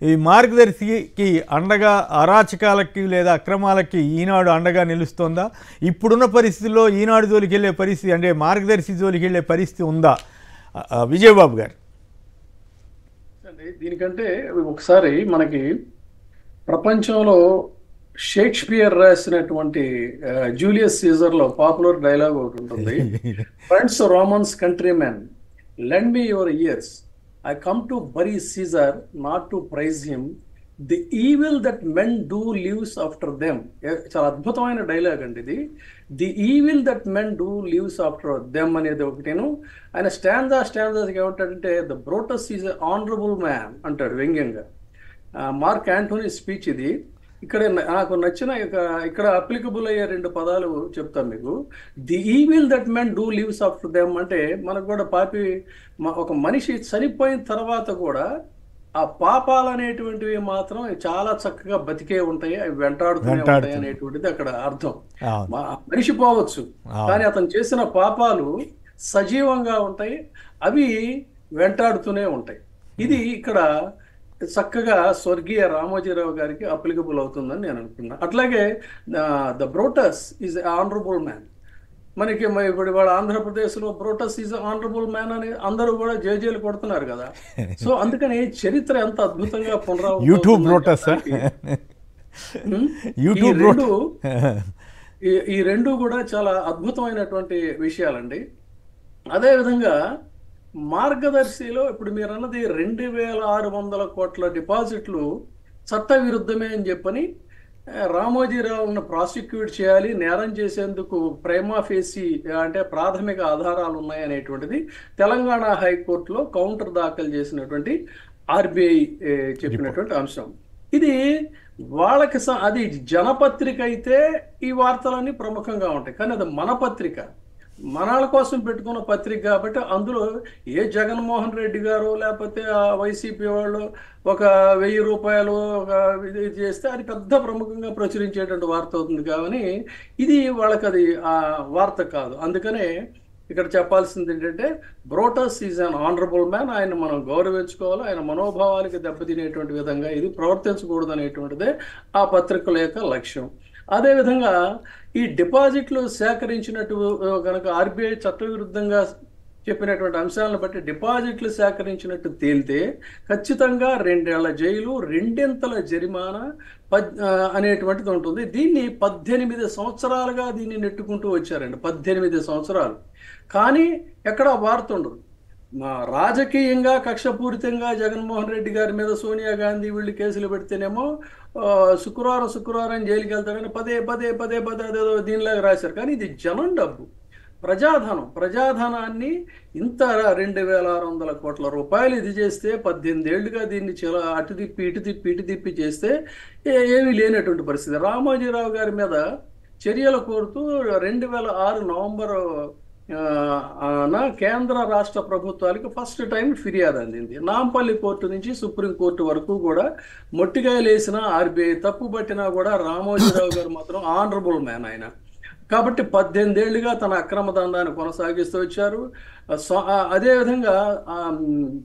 ఈ మార్గదర్శికి అండగా అరాచకాలకి లేదా అక్రమాలకి ఈనాడు అండగా నిలుస్తోందా? ఇప్పుడున్న పరిస్థితుల్లో ఈనాడు జోలికి వెళ్ళే పరిస్థితి అంటే మార్గదర్శి జోలికి వెళ్ళే పరిస్థితి ఉందా? విజయబాబు గారు. దీనికంటే ఒకసారి మనకి ప్రపంచంలో షేక్స్పియర్ రాసినటువంటి జూలియస్ సీజర్లో పాపులర్ డైలాగ్ ఒకటి ఉంటుంది. Friends Romans countrymen, lend me your ears, I come to bury Caesar not to praise him, the evil that men do lives after them. చాలా అద్భుతమైన డైలాగ్ అండి ఇది. The evil that men do lives after them అనేది ఒకటేను. ఆయన stands ఏమంటాడంటే, the Brutus is a honourable man అంటాడు వ్యంగ్యంగా. మార్క్ యాంటోనీ స్పీచ్ ఇది. ఇక్కడ నాకు నచ్చిన ఇక్కడ అప్లికబుల్ అయ్యే 2 పదాలు చెప్తాను మీకు. The evil that men do lives after them అంటే మనకు కూడా ఒక మనిషి చనిపోయిన తర్వాత కూడా ఆ పాపాలు అనేటువంటివి మాత్రం చాలా చక్కగా బతికే ఉంటాయి, అవి వెంటాడుతూనే ఉంటాయి అనేటువంటిది అక్కడ అర్థం. మనిషి పోవచ్చు కానీ అతను చేసిన పాపాలు సజీవంగా ఉంటాయి, అవి వెంటాడుతూనే ఉంటాయి. ఇది ఇక్కడ చక్కగా స్వర్గీయ రామోజీరావు గారికి అప్లికబుల్ అవుతుందని నేను అనుకున్నా. అట్లాగే the Brutus is honourable man. మనకి ఇప్పుడు వాళ్ళ ఆంధ్రప్రదేశ్లో బ్రోటస్ ఈజ్ ఆనరబుల్ మ్యాన్ అని అందరూ కూడా జేజేలు కొడుతున్నారు కదా. సో అందుకని చరిత్ర ఎంత అద్భుతంగా ఈ రెండు కూడా చాలా అద్భుతమైనటువంటి విషయాలండి. అదేవిధంగా మార్గదర్శిలో ఇప్పుడు మీరు అన్నది 2600 కోట్ల డిపాజిట్లు చట్ట విరుద్ధమే అని చెప్పని రామోజీరావును ప్రాసిక్యూట్ చేయాలి, నేరం చేసేందుకు ప్రైమా ఫేసి అంటే ప్రాథమిక ఆధారాలు ఉన్నాయనేటువంటిది తెలంగాణ హైకోర్టులో కౌంటర్ దాఖలు చేసినటువంటి ఆర్బీఐ చెప్పినటువంటి అంశం. ఇది వాళ్ళకి అది జనపత్రిక అయితే ఈ వార్తలన్నీ ప్రముఖంగా ఉంటాయి, కానీ అది మన పత్రిక, మనాల కోసం పెట్టుకున్న పత్రిక కాబట్టి అందులో ఏ జగన్మోహన్ రెడ్డి గారు లేకపోతే వైసీపీ వాళ్ళు ఒక 1000 రూపాయలు ఒక ఇది చేస్తే అది పెద్ద ప్రముఖంగా ప్రచురించేటువంటి వార్త అవుతుంది. కానీ ఇది వాళ్ళకి అది ఆ వార్త కాదు. అందుకనే ఇక్కడ చెప్పాల్సింది ఏంటంటే, Brutus is an honourable man, ఆయన మనం గౌరవించుకోవాలి, ఆయన మనోభావాలకి దెబ్బతినేటువంటి విధంగా ఇది ప్రవర్తించకూడదు అనేటువంటిదే ఆ పత్రికల యొక్క లక్ష్యం. అదేవిధంగా ఈ డిపాజిట్లు సేకరించినట్టు కనుక ఆర్బీఐ చట్టవిరుద్ధంగా చెప్పినటువంటి అంశాలను బట్టి డిపాజిట్లు సేకరించినట్టు తేలితే ఖచ్చితంగా 2 ఏళ్ల జైలు, 2 జరిమానా అనేటువంటిది ఉంటుంది. దీన్ని 18 సంవత్సరాలుగా దీన్ని నెట్టుకుంటూ వచ్చారండి, 18 సంవత్సరాలు. కానీ ఎక్కడ వార్త ఉండదు. రాజకీయంగా కక్షపూరితంగా జగన్మోహన్ రెడ్డి గారి మీద సోనియా గాంధీ వీళ్ళు కేసులు పెడితేనేమో శుక్రవారం జైలుకి వెళ్తారని పదే అదేదో దీనిలాగా రాశారు. కానీ ఇది జనం డబ్బు, ప్రజాధనాన్ని ఇంత 2600 కోట్ల రూపాయలు ఇది చేస్తే 18 ఏళ్లుగా దీన్ని చాలా అటు తిప్పి చేస్తే ఏమీ లేనటువంటి పరిస్థితి. రామోజీరావు గారి మీద చర్యలు కోరుతూ 2006 నవంబర్ కేంద్ర రాష్ట్ర ప్రభుత్వాలకు ఫస్ట్ టైం ఫిర్యాదు అందింది. నాంపల్లి కోర్టు నుంచి సుప్రీంకోర్టు వరకు కూడా మొట్టికాయలేసిన ఆర్బీఐ తప్పు పట్టినా కూడా రామోజీరావు గారు మాత్రం ఆనరబుల్ మ్యాన్ ఆయన. కాబట్టి 18 ఏళ్లుగా తన అక్రమ దందాన్ని కొనసాగిస్తూ వచ్చారు. అదేవిధంగా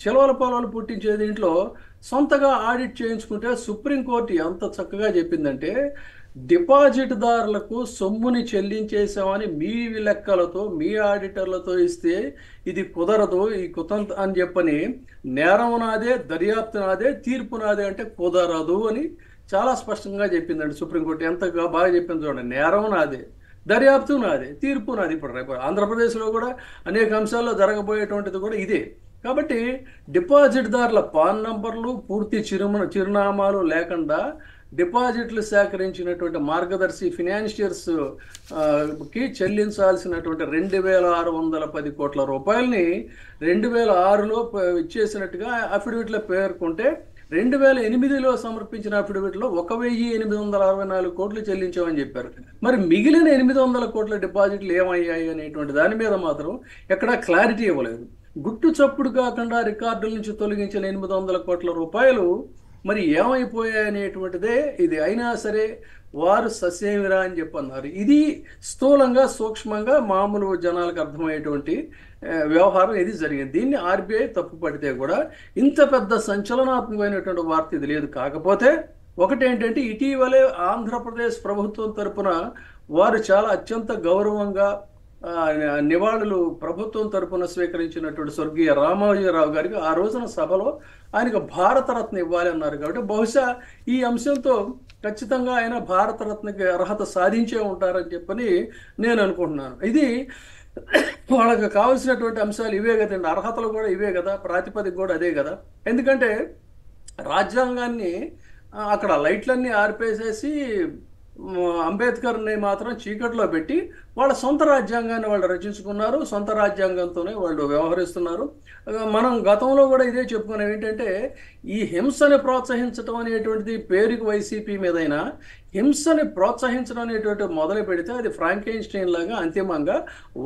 చిలవల పొలాలు పుట్టించే దీంట్లో సొంతగా ఆడిట్ చేయించుకుంటే సుప్రీంకోర్టు ఎంత చక్కగా చెప్పిందంటే, డిపాజిట్దారులకు సొమ్ముని చెల్లించేసామని మీ లెక్కలతో మీ ఆడిటర్లతో ఇస్తే ఇది కుదరదు, ఈ కుతంత్ర అని చెప్పని నేరం నాదే, దర్యాప్తు నాదే, తీర్పు నాదే అంటే కుదరదు అని చాలా స్పష్టంగా చెప్పిందండి సుప్రీంకోర్టు. ఎంత బాగా చెప్పింది చూడండి. నేరం నాదే, దర్యాప్తు నాదే, తీర్పు నాది. ఇప్పుడు రేపు ఆంధ్రప్రదేశ్లో కూడా అనేక అంశాల్లో జరగబోయేటువంటిది కూడా ఇదే. కాబట్టి డిపాజిట్దారుల పాన్ నంబర్లు, పూర్తి చిరునామాలు లేకుండా డిపాజిట్లు సేకరించినటువంటి మార్గదర్శి ఫినాన్షియర్స్ కి చెల్లించాల్సినటువంటి 2610 కోట్ల రూపాయలని 2006లో ఇచ్చేసినట్టుగా అఫిడవిట్లో పేర్కొంటే 2008లో సమర్పించిన అఫిడవిట్లో 1864 కోట్లు చెల్లించామని చెప్పారు. మరి మిగిలిన 800 కోట్ల డిపాజిట్లు ఏమయ్యాయి అనేటువంటి దాని మీద మాత్రం ఎక్కడా క్లారిటీ ఇవ్వలేదు. గుట్టు చప్పుడు కాకుండా రికార్డుల నుంచి తొలగించిన 800 కోట్ల రూపాయలు మరి ఏమైపోయాయి అనేటువంటిదే ఇది. అయినా సరే వారు ససేమిరా అని చెప్పి అన్నారు. ఇది స్థూలంగా సూక్ష్మంగా మామూలు జనాలకు అర్థమయ్యేటువంటి వ్యవహారం ఇది జరిగింది. దీన్ని ఆర్బీఐ తప్పుపడితే కూడా ఇంత పెద్ద సంచలనాత్మకమైనటువంటి వార్త ఇది లేదు. కాకపోతే ఒకటేంటంటే ఇటీవలే ఆంధ్రప్రదేశ్ ప్రభుత్వం తరపున వారు చాలా అత్యంత గౌరవంగా నివాళులు ప్రభుత్వం తరపున స్వీకరించినటువంటి స్వర్గీయ రామోజీరావు గారికి ఆ రోజున సభలో ఆయనకు భారతరత్న ఇవ్వాలి అన్నారు. కాబట్టి బహుశా ఈ అంశంతో ఖచ్చితంగా ఆయన భారతరత్నకి అర్హత సాధించే ఉంటారని చెప్పని నేను అనుకుంటున్నాను. ఇది వాళ్ళకి కావాల్సినటువంటి అంశాలు ఇవే కదండి, అర్హతలు కూడా ఇవే కదా, ప్రాతిపదిక కూడా అదే కదా. ఎందుకంటే రాజ్యాంగాన్ని అక్కడ లైట్లన్నీ ఆర్పేసేసి అంబేద్కర్ని మాత్రం చీకట్లో పెట్టి వాళ్ళ సొంత రాజ్యాంగాన్ని వాళ్ళు రచించుకున్నారు, సొంత రాజ్యాంగంతోనే వాళ్ళు వ్యవహరిస్తున్నారు. మనం గతంలో కూడా ఇదే చెప్పుకున్నాం, ఏంటంటే ఈ హింసని ప్రోత్సహించడం అనేటువంటిది పేరుకి వైసీపీ మీదైనా హింసని ప్రోత్సహించడం అనేటువంటి మొదలు పెడితే అది ఫ్రాంకెన్‌స్టైన్ లాగా అంతిమంగా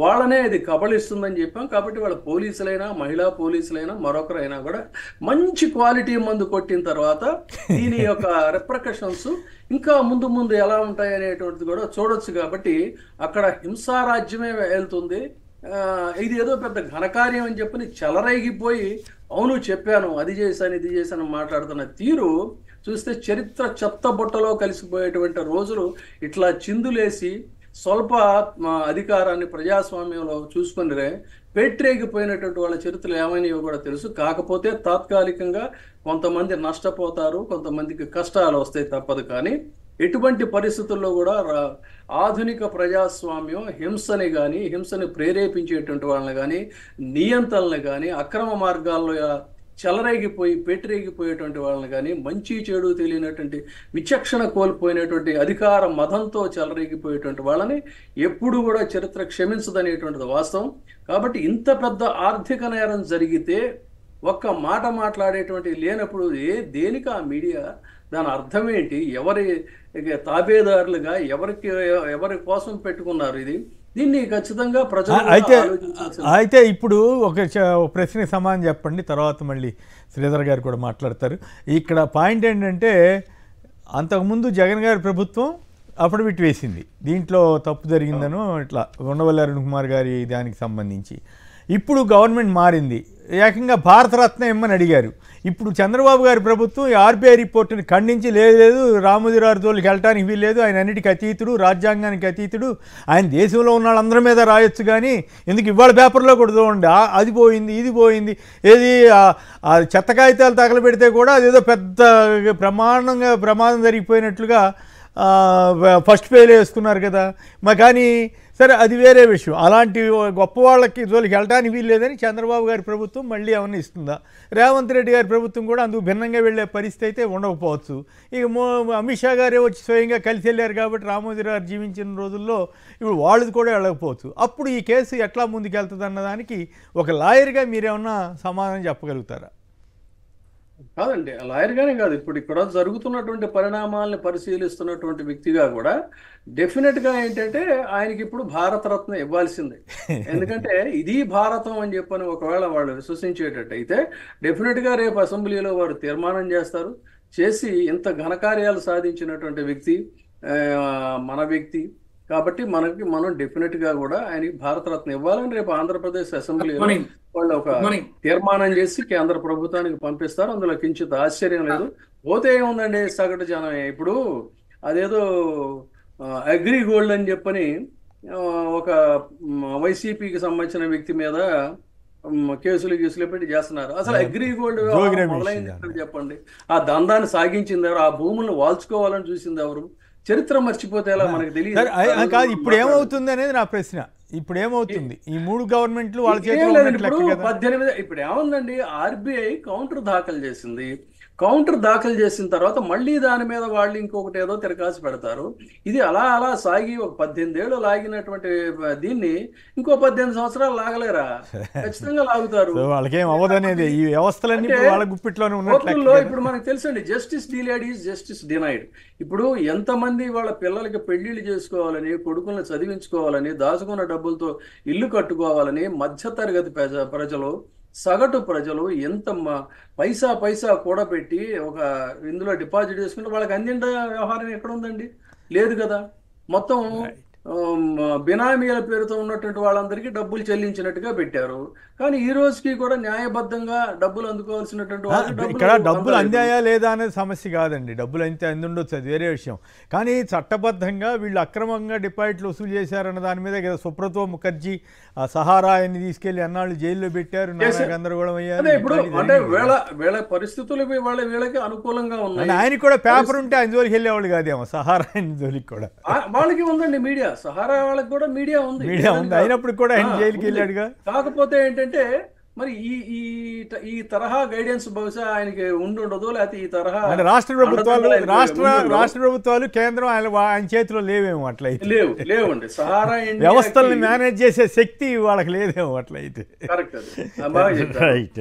వాళ్ళనే అది కబళిస్తుందని చెప్పాం. కాబట్టి వాళ్ళ పోలీసులైనా మహిళా పోలీసులైనా మరొకరైనా కూడా మంచి క్వాలిటీ మందు కొట్టిన తర్వాత దీని యొక్క రిప్రకషన్స్ ఇంకా ముందు ముందు ఎలా ఉంటాయి అనేటువంటిది కూడా చూడొచ్చు. కాబట్టి అక్కడ హింసారాజ్యమే వెళ్తుంది. ఇది ఏదో పెద్ద ఘనకార్యం అని చెప్పని చెలరేగిపోయి అవును చెప్పాను అది చేశాను ఇది చేశాను మాట్లాడుతున్న తీరు చూస్తే చరిత్ర చెత్త బుట్టలో కలిసిపోయేటువంటి రోజులు ఇట్లా చిందులేసి స్వల్ప అధికారాన్ని ప్రజాస్వామ్యంలో చూసుకుని పెట్టరేగిపోయినటువంటి వాళ్ళ చరిత్రలు ఏమైనాయో కూడా తెలుసు. కాకపోతే తాత్కాలికంగా కొంతమంది నష్టపోతారు, కొంతమందికి కష్టాలు వస్తాయి తప్పదు. కానీ ఎటువంటి పరిస్థితుల్లో కూడా ఆధునిక ప్రజాస్వామ్యం హింసని కానీ హింసని ప్రేరేపించేటువంటి వాళ్ళని కానీ నియంత్రణలు కానీ అక్రమ మార్గాల్లో చెలరేగిపోయి పెట్టరేగిపోయేటువంటి వాళ్ళని కానీ మంచి చెడు తెలియనటువంటి విచక్షణ కోల్పోయినటువంటి అధికార మదంతో చెలరేగిపోయేటువంటి వాళ్ళని ఎప్పుడు కూడా చరిత్ర క్షమించదనేటువంటిది వాస్తవం. కాబట్టి ఇంత పెద్ద ఆర్థిక నేరం జరిగితే ఒక్క మాట మాట్లాడేటువంటి లేనప్పుడు దేనికి ఆ మీడియా, దాని అర్థం ఏంటి, ఎవరి తాబేదారులుగా ఎవరి కోసం పెట్టుకున్నారు ఇది? దీన్ని ఖచ్చితంగా ప్రజలు అయితే ఇప్పుడు ఒక ప్రశ్నకి సమాధానం చెప్పండి, తర్వాత మళ్ళీ శ్రీధర్ గారు కూడా మాట్లాడతారు. ఇక్కడ పాయింట్ ఏంటంటే అంతకుముందు జగన్ గారి ప్రభుత్వం అఫిడవిట్ వేసింది, దీంట్లో తప్పు జరిగిందనో ఇట్లా ఉండవల్లి అరుణ్ కుమార్ గారి దానికి సంబంధించి. ఇప్పుడు గవర్నమెంట్ మారింది, ఏకంగా భారతరత్న ఇమ్మని అడిగారు. ఇప్పుడు చంద్రబాబు గారి ప్రభుత్వం ఈ ఆర్బీఐ రిపోర్టుని ఖండించి లేదు రామోజీరావు జోలికి వెళ్ళటానికి వీల్లేదు, ఆయన అన్నిటికీ అతీతుడు, రాజ్యాంగానికి అతీతుడు, ఆయన దేశంలో ఉన్న వాళ్ళందరి మీద రాయొచ్చు, కానీ ఎందుకు ఇవాళ పేపర్లో కూడా చూడండి అది పోయింది ఇది పోయింది, ఏది చెత్త కాగితాలు తగలబెడితే కూడా అదేదో పెద్ద ప్రమాదం జరిగిపోయినట్లుగా ఫస్ట్ పేలు వేసుకున్నారు కదా. కానీ సరే అది వేరే విషయం. అలాంటి గొప్ప వాళ్ళకి జోలికి వెళ్ళడానికి వీల్లేదని చంద్రబాబు గారి ప్రభుత్వం మళ్ళీ ఏమన్నా ఇస్తుందా? రేవంత్ రెడ్డి గారి ప్రభుత్వం కూడా అందుకు భిన్నంగా వెళ్ళే పరిస్థితి అయితే ఉండకపోవచ్చు. ఇక అమిత్ షా గారే వచ్చి స్వయంగా కలిసి వెళ్ళారు కాబట్టి రామోజీరావు జీవించిన రోజుల్లో ఇప్పుడు వాళ్ళది కూడా వెళ్ళకపోవచ్చు. అప్పుడు ఈ కేసు ఎట్లా ముందుకెళ్తుంది అన్నదానికి ఒక లాయర్గా మీరేమన్నా సమాధానం చెప్పగలుగుతారా? కాదండి, లాయర్గానే కాదు, ఇప్పుడు ఇక్కడ జరుగుతున్నటువంటి పరిణామాలను పరిశీలిస్తున్నటువంటి వ్యక్తిగా కూడా డెఫినెట్గా ఏంటంటే ఆయనకి ఇప్పుడు భారతరత్న ఇవ్వాల్సిందే. ఎందుకంటే ఇది భారతం అని చెప్పని ఒకవేళ వాళ్ళు విశ్వసించేటట్టయితే డెఫినెట్గా రేపు అసెంబ్లీలో వారు తీర్మానం చేస్తారు. చేసి ఇంత ఘనకార్యాలు సాధించినటువంటి వ్యక్తి మన వ్యక్తి కాబట్టి మనం డెఫినెట్గా కూడా ఆయనకి భారతరత్న ఇవ్వాలని రేపు ఆంధ్రప్రదేశ్ అసెంబ్లీలో వాళ్ళు ఒక తీర్మానం చేసి కేంద్ర ప్రభుత్వానికి పంపిస్తారు. అందులో కించిత్ ఆశ్చర్యం లేదు. పోతే ఏముందండి, సగటు జనం ఇప్పుడు అదేదో అగ్రి గోల్డ్ అని చెప్పని ఒక వైసీపీకి సంబంధించిన వ్యక్తి మీద కేసులు పెట్టి చేస్తున్నారు. అసలు అగ్రి గోల్డ్ మొదలైంది చెప్పండి, ఆ దందాన్ని సాగించింది ఎవరు, ఆ భూములను వాల్చుకోవాలని చూసింది ఎవరు? చరిత్ర మర్చిపోతే ఎలా మనకు తెలియదు. కాదు, ఇప్పుడు ఏమవుతుంది అనేది నా ప్రశ్న. ఇప్పుడు ఏమవుతుంది, ఈ మూడు గవర్నమెంట్లు వాళ్ళ చేతిలో 18 ఇప్పుడు ఏముందండి, ఆర్బీఐ కౌంటర్ దాఖలు చేసింది. కౌంటర్ దాఖలు చేసిన తర్వాత మళ్ళీ దాని మీద వాళ్ళు ఇంకొకటి ఏదో తిరకాసు పెడతారు. ఇది అలా సాగి ఒక 18 ఏళ్ళు లాగినటువంటి దీన్ని ఇంకో 18 సంవత్సరాలు లాగలేరా? ఖచ్చితంగా లాగుతారు. వాళ్ళకేం అవ్వదనేది ఈ వ్యవస్థలన్నీ వాళ్ళ గుప్పిట్లోనే కోర్టుల్లో ఇప్పుడు మనకు తెలుసండి, justice delayed is justice denied. ఇప్పుడు ఎంతమంది వాళ్ళ పిల్లలకి పెళ్లిళ్ళు చేసుకోవాలని, కొడుకులను చదివించుకోవాలని, దాచుకున్న డబ్బులతో ఇల్లు కట్టుకోవాలని మధ్యతరగతి ప్రజలు సగటు ప్రజలు ఎంత పైసా పైసా కూడబెట్టి ఒక ఇందులో డిపాజిట్ చేసుకుంటే వాళ్ళకి అందిండ వ్యవహారం ఎక్కడ ఉందండి? లేదు కదా. మొత్తం బినామీల పేరుతో ఉన్నటువంటి వాళ్ళందరికీ డబ్బులు చెల్లించినట్టుగా పెట్టారు. కానీ ఈ రోజుకి కూడా న్యాయబద్ధంగా డబ్బులు అందుకోవాల్సినటువంటి వాళ్ళకి ఇక్కడ డబ్బులు అందలేదు. అందాయా లేదా అనేది సమస్య కాదండి. డబ్బులు అంతే అందుండొచ్చు, అది వేరే విషయం. కానీ చట్టబద్ధంగా వీళ్ళు అక్రమంగా డిపాజిట్లు వసూలు చేశారన్న దాని మీద కదా సుబ్రతో ముఖర్జీ సహారా అని తీసుకెళ్లి అన్నాళ్ళు జైల్లో పెట్టారు, నానా గందరగోళం అయ్యారు. అదే ఇప్పుడు అంటే వీళ్ళ పరిస్థితులు వీళ్ళకి అనుకూలంగా ఉన్నాయి. ఆయనకి కూడా పేపర్ ఉంటే ఆయన జోలికి వెళ్ళేవాళ్ళు కాదేమో, సహారా ఆయన జోలికి కూడా వాళ్ళకి ఉందండి మీడియా, సహారా వాళ్ళకి కూడా మీడియా ఉంది. మీడియా ఉంది, అయినప్పుడు కూడా ఆయన జైలుకి వెళ్ళాడుగా. కాకపోతే ఏంటంటే మరి ఈ ఈ ఈ తరహా గైడెన్స్ బహుశా ఆయనకి ఉండదు, లేకపోతే ఈ తరహా రాష్ట్ర ప్రభుత్వాలు కేంద్రం ఆయన చేతిలో లేవేమో అట్లయితే. లేవండి. సహారా వ్యవస్థల్ని మేనేజ్ చేసే శక్తి వాళ్ళకి లేదేమో అట్లయితే. కరెక్ట్. రైట్.